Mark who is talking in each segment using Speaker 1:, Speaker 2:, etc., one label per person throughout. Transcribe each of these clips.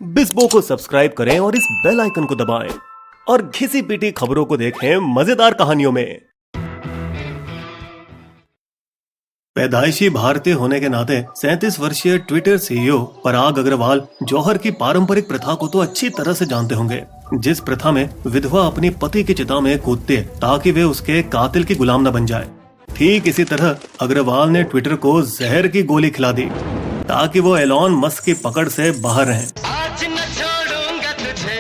Speaker 1: बिस्बो को सब्सक्राइब करें और इस बेल आइकन को दबाएं और घिसी पिटी खबरों को देखें मजेदार कहानियों में। पैदाइशी भारतीय होने के नाते 37 वर्षीय ट्विटर सीईओ पराग अग्रवाल जौहर की पारंपरिक प्रथा को तो अच्छी तरह से जानते होंगे, जिस प्रथा में विधवा अपनी पति की चिता में कूदती है ताकि वे उसके कातिल की गुलाम न बन जाए। ठीक इसी तरह अग्रवाल ने ट्विटर को जहर की गोली खिला दी ताकि वो एलॉन मस्क की पकड़ से बाहर रहें।
Speaker 2: आज न छोड़ूंगा तुझे,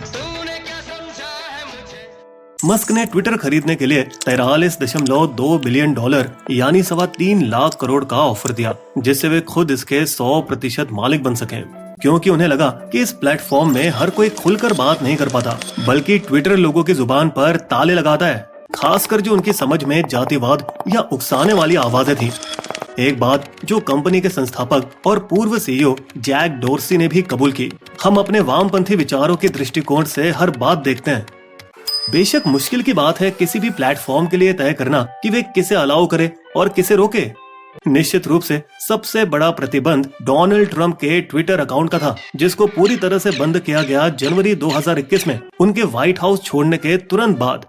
Speaker 2: तूने क्या समझा है मुझे।
Speaker 1: मस्क ने ट्विटर खरीदने के लिए 43.2 बिलियन डॉलर यानी 3.25 लाख करोड़ का ऑफर दिया, जिससे वे खुद इसके 100% मालिक बन सकें, क्योंकि उन्हें लगा कि इस प्लेटफॉर्म में हर कोई खुलकर बात नहीं कर पाता, बल्कि ट्विटर लोगों की जुबान पर ताले लगाता है, खासकर जो उनकी समझ में जातिवाद या उकसाने वाली आवाजें थी। एक बात जो कंपनी के संस्थापक और पूर्व सीईओ जैक डोर्सी ने भी कबूल की, हम अपने वामपंथी विचारों के दृष्टिकोण से हर बात देखते हैं। बेशक मुश्किल की बात है किसी भी प्लेटफॉर्म के लिए तय करना कि वे किसे अलाउ करे और किसे रोके। निश्चित रूप से सबसे बड़ा प्रतिबंध डोनाल्ड ट्रंप के ट्विटर अकाउंट का था, जिसको पूरी तरह से बंद किया गया जनवरी 2021 में उनके व्हाइट हाउस छोड़ने के तुरंत बाद।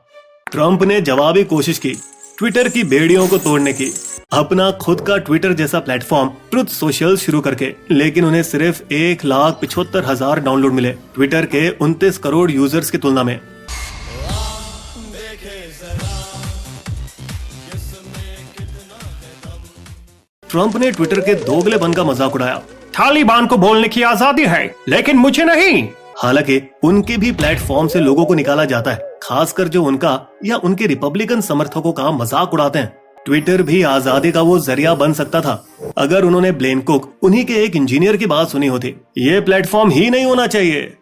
Speaker 1: ट्रंप ने जवाबी कोशिश की ट्विटर की बेड़ियों को तोड़ने की, अपना खुद का ट्विटर जैसा प्लेटफॉर्म ट्रुथ सोशल शुरू करके, लेकिन उन्हें सिर्फ 1,75,000 डाउनलोड मिले ट्विटर के 29 करोड़ यूजर्स की तुलना में। ट्रंप ने ट्विटर के दोगलेपन का मजाक उड़ाया, तालिबान को बोलने की आजादी है लेकिन मुझे नहीं। हालांकि उनके भी प्लेटफॉर्म से लोगों को निकाला जाता है, खासकर जो उनका या उनके रिपब्लिकन समर्थकों का मजाक उड़ाते हैं। ट्विटर भी आजादी का वो जरिया बन सकता था अगर उन्होंने ब्लेन कुक, उन्हीं के एक इंजीनियर की बात सुनी होती। ये प्लेटफॉर्म ही नहीं होना चाहिए।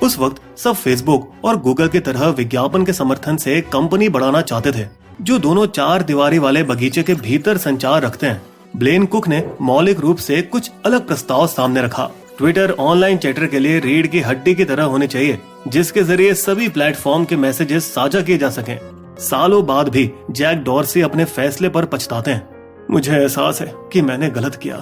Speaker 1: उस वक्त सब फेसबुक और गूगल की तरह विज्ञापन के समर्थन से कंपनी बढ़ाना चाहते थे, जो दोनों 4 दीवारी वाले बगीचे के भीतर संचार रखते हैं। ब्लेन कुक ने मौलिक रूप से कुछ अलग प्रस्ताव सामने रखा। ट्विटर ऑनलाइन चैटर के लिए रीढ़ की हड्डी की तरह होनी चाहिए, जिसके जरिए सभी प्लेटफॉर्म के मैसेजेस साझा किए जा सकें। सालों बाद भी जैक डॉर्सी अपने फैसले पर पछताते हैं, मुझे एहसास है कि मैंने गलत किया।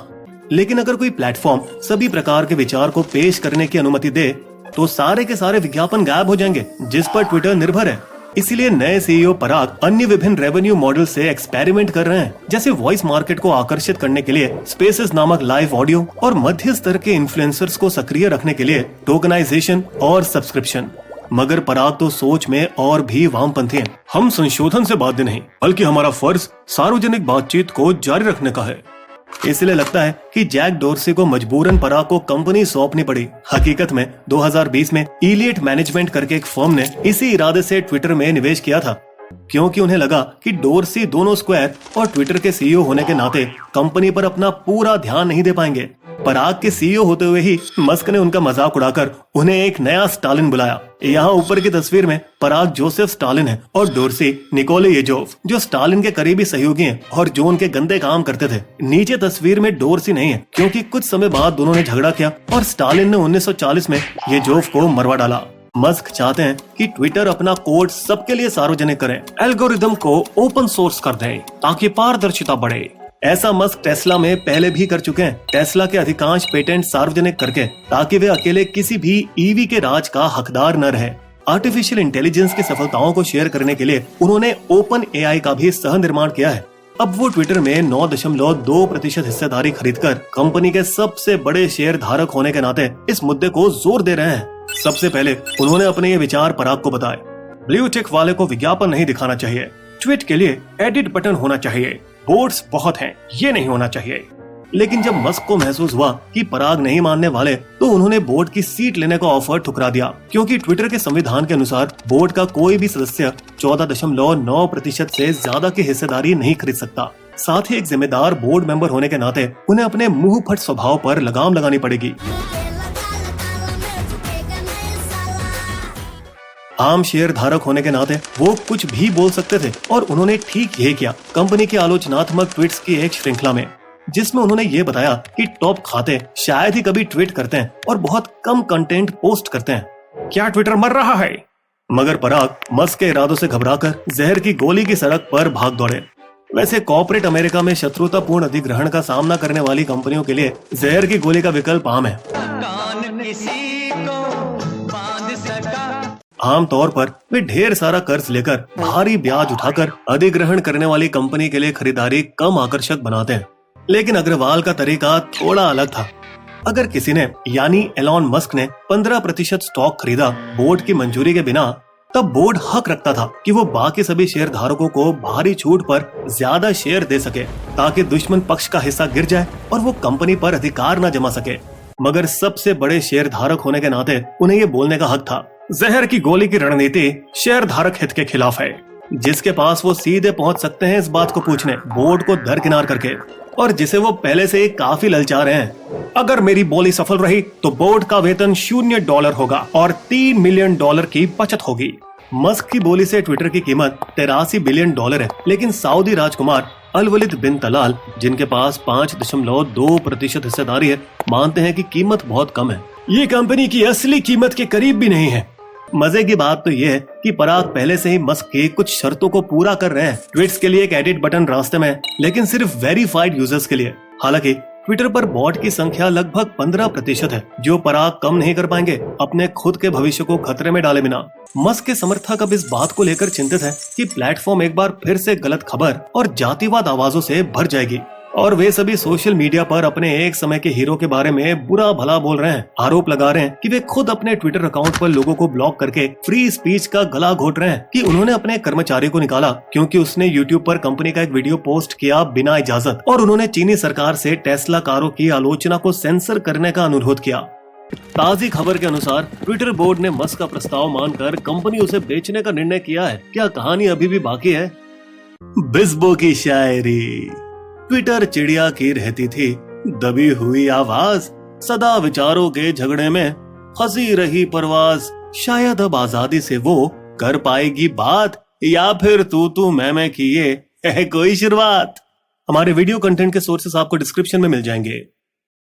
Speaker 1: लेकिन अगर कोई प्लेटफॉर्म सभी प्रकार के विचार को पेश करने की अनुमति दे तो सारे के सारे विज्ञापन गायब हो जाएंगे जिस पर ट्विटर निर्भर है। इसीलिए नए सीईओ पराग अन्य विभिन्न रेवेन्यू मॉडल से एक्सपेरिमेंट कर रहे हैं, जैसे वॉइस मार्केट को आकर्षित करने के लिए स्पेसेस नामक लाइव ऑडियो और मध्य स्तर के इन्फ्लुएंसर्स को सक्रिय रखने के लिए टोकनाइजेशन और सब्सक्रिप्शन। मगर पराग तो सोच में और भी वामपंथी हैं। हम संशोधन से बाध्य नहीं, बल्कि हमारा फर्ज सार्वजनिक बातचीत को जारी रखने का है। इसलिए लगता है कि जैक डोर्सी को मजबूरन पराग को कंपनी सौंपनी पड़ी। हकीकत में 2020 में इलियट मैनेजमेंट करके एक फर्म ने इसी इरादे से ट्विटर में निवेश किया था, क्योंकि उन्हें लगा कि डोर्सी दोनों स्क्वायर और ट्विटर के सीईओ होने के नाते कंपनी पर अपना पूरा ध्यान नहीं दे पाएंगे। पराग के सीईओ होते हुए ही मस्क ने उनका मजाक उड़ाकर उन्हें एक नया स्टालिन बुलाया। यहाँ ऊपर की तस्वीर में पराग जोसेफ स्टालिन है और डोर्सी निकोले येजोव, जो स्टालिन के करीबी सहयोगी हैं और जो उनके गंदे काम करते थे। नीचे तस्वीर में डोर्सी नहीं है, क्योंकि कुछ समय बाद दोनों ने झगड़ा किया और स्टालिन ने 1940 में येजोव को मरवा डाला। मस्क चाहते हैं कि ट्विटर अपना कोड सबके लिए सार्वजनिक करें, एल्गोरिदम को ओपन सोर्स कर दें ताकि पारदर्शिता बढ़े। ऐसा मस्क टेस्ला में पहले भी कर चुके हैं, टेस्ला के अधिकांश पेटेंट सार्वजनिक करके, ताकि वे अकेले किसी भी ईवी के राज का हकदार न रहे। आर्टिफिशियल इंटेलिजेंस की सफलताओं को शेयर करने के लिए उन्होंने ओपन एआई का भी सह निर्माण किया है। अब वो ट्विटर में 9.2% हिस्सेदारी खरीदकर कंपनी के सबसे बड़े शेयर धारक होने के नाते इस मुद्दे को जोर दे रहे हैं। सबसे पहले उन्होंने अपने ये विचार पराग को बताए। ब्लू टिक वाले को विज्ञापन नहीं दिखाना चाहिए, ट्वीट के लिए एडिट बटन होना चाहिए, बोर्ड्स बहुत हैं, ये नहीं होना चाहिए। लेकिन जब मस्क को महसूस हुआ कि पराग नहीं मानने वाले, तो उन्होंने बोर्ड की सीट लेने का ऑफर ठुकरा दिया, क्योंकि ट्विटर के संविधान के अनुसार बोर्ड का कोई भी सदस्य 14.9% से ज्यादा की हिस्सेदारी नहीं खरीद सकता। साथ ही एक जिम्मेदार बोर्ड मेंबर होने के नाते उन्हें अपने मुंह फट स्वभाव पर लगाम लगानी पड़ेगी। आम शेयर धारक होने के नाते वो कुछ भी बोल सकते थे और उन्होंने ठीक यही किया कंपनी की आलोचनात्मक ट्वीट्स की एक श्रृंखला में, जिसमें उन्होंने ये बताया कि टॉप खाते शायद ही कभी ट्वीट करते हैं और बहुत कम कंटेंट पोस्ट करते हैं। क्या ट्विटर मर रहा है? मगर पराग मस्क के इरादों से घबराकर जहर की गोली की सड़क पर भाग दौड़े। वैसे कॉर्पोरेट अमेरिका में शत्रुतापूर्ण अधिग्रहण का सामना करने वाली कंपनियों के लिए जहर की गोली का विकल्प आम है। आमतौर पर वे ढेर सारा कर्ज लेकर भारी ब्याज उठाकर अधिग्रहण करने वाली कंपनी के लिए खरीदारी कम आकर्षक बनाते हैं। लेकिन अग्रवाल का तरीका थोड़ा अलग था। अगर किसी ने यानी एलॉन मस्क ने 15% स्टॉक खरीदा बोर्ड की मंजूरी के बिना, तब बोर्ड हक रखता था कि वो बाकी सभी शेयर धारकों को भारी छूट पर ज्यादा शेयर दे सके ताकि दुश्मन पक्ष का हिस्सा गिर जाए और वो कंपनी पर अधिकार न जमा सके। मगर सबसे बड़े शेयर धारक होने के नाते उन्हें ये बोलने का हक था। जहर की गोली की रणनीति शेयर धारक हित के खिलाफ है। जिसके पास वो सीधे पहुंच सकते हैं इस बात को पूछने बोर्ड को दरकिनार करके, और जिसे वो पहले से ही काफी ललचा रहे हैं। अगर मेरी बोली सफल रही तो बोर्ड का वेतन $0 होगा और $3 मिलियन की बचत होगी। मस्क की बोली से ट्विटर की कीमत $83 बिलियन है, लेकिन सऊदी राजकुमार अल वलीद बिन तलाल, जिनके पास 5.2% हिस्सेदारी है, मानते हैं कि कीमत बहुत कम है। ये कंपनी की असली कीमत के करीब भी नहीं है। मजे की बात तो ये है कि पराग पहले से ही मस्क की कुछ शर्तों को पूरा कर रहे हैं। ट्वीट्स के लिए एक एडिट बटन रास्ते में है, लेकिन सिर्फ वेरीफाइड यूजर्स के लिए। हालांकि ट्विटर पर बॉट की संख्या लगभग 15% है, जो पराग कम नहीं कर पाएंगे अपने खुद के भविष्य को खतरे में डाले बिना। मस्क के समर्थक अब इस बात को लेकर चिंतित है कि प्लेटफॉर्म एक बार फिर से गलत खबर और जातिवाद आवाजों से भर जाएगी, और वे सभी सोशल मीडिया पर अपने एक समय के हीरो के बारे में बुरा भला बोल रहे हैं। आरोप लगा रहे हैं कि वे खुद अपने ट्विटर अकाउंट पर लोगों को ब्लॉक करके फ्री स्पीच का गला घोट रहे हैं कि उन्होंने अपने कर्मचारी को निकाला क्योंकि उसने यूट्यूब पर कंपनी का एक वीडियो पोस्ट किया बिना इजाजत, और उन्होंने चीनी सरकार से टेस्ला कारों की आलोचना को सेंसर करने का अनुरोध किया। ताजी खबर के अनुसार ट्विटर बोर्ड ने मस्क का प्रस्ताव मानकर कंपनी उसे बेचने का निर्णय किया है। क्या कहानी अभी भी बाकी है? बिस्बो की शायरी। ट्विटर चिड़िया की रहती थी दबी हुई आवाज, सदा विचारों के झगड़े में फंसी रही परवाज। शायद अब आजादी से वो कर पाएगी बात, या फिर तू मैं किए है कोई शुरुआत। हमारे वीडियो कंटेंट के सोर्सेस आपको डिस्क्रिप्शन में मिल जाएंगे।